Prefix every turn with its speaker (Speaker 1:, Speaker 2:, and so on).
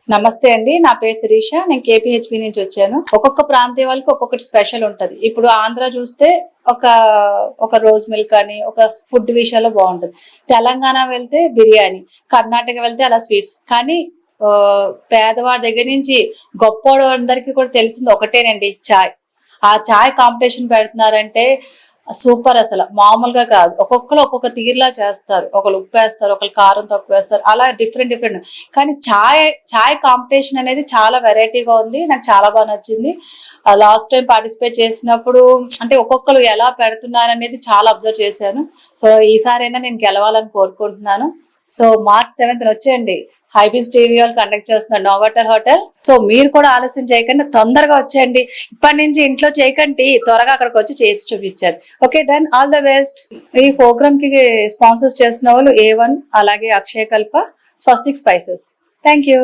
Speaker 1: నమస్తే అండి, నా పేరు శిరీష. నేను కేపీహెచ్బి నుంచి వచ్చాను. ఒక్కొక్క ప్రాంతీయ వాళ్ళకి ఒక్కొక్కటి స్పెషల్ ఉంటది. ఇప్పుడు ఆంధ్ర చూస్తే ఒక ఒక రోజ్ మిల్క్ అని ఒక ఫుడ్ విషయంలో బాగుంటది. తెలంగాణ వెళ్తే బిర్యానీ, కర్ణాటక వెళ్తే అలా స్వీట్స్. కానీ పేదవాడి దగ్గర నుంచి గొప్పవాడు అందరికీ కూడా తెలిసింది ఒకటేనండి, చాయ్. ఆ చాయ్ కాంపిటీషన్ పెడుతున్నారంటే సూపర్, అసలు మామూలుగా కాదు. ఒక్కొక్కరు ఒక్కొక్క తీరులా చేస్తారు. ఒకళ్ళు ఉప్పు వేస్తారు, ఒకళ్ళు కారం తక్కువ వేస్తారు, అలా డిఫరెంట్. కానీ చాయ్ కాంపిటీషన్ అనేది చాలా వెరైటీగా ఉంది. నాకు చాలా బాగా నచ్చింది. లాస్ట్ టైం పార్టిసిపేట్ చేసినప్పుడు అంటే ఒక్కొక్కరు ఎలా పెడుతున్నారు అనేది చాలా అబ్జర్వ్ చేశాను. సో ఈసారైనా నేను గెలవాలని కోరుకుంటున్నాను. సో March 7th వచ్చేయండి. హైబీస్ టీవీ వాళ్ళు కండక్ట్ చేస్తున్నారు నోవాటర్ హోటల్. సో మీరు కూడా ఆలస్యం చేయకండి, తొందరగా వచ్చేయండి. ఇప్పటి నుంచి ఇంట్లో చేయకండి, త్వరగా అక్కడికి వచ్చి చేసి చూపించారు. Okay, done. All the best. ఈ ప్రోగ్రామ్ కి స్పాన్సర్స్ చేస్తున్న వాళ్ళు A1, అలాగే అక్షయ కల్ప, స్వస్తిక్ స్పైసెస్. Thank you.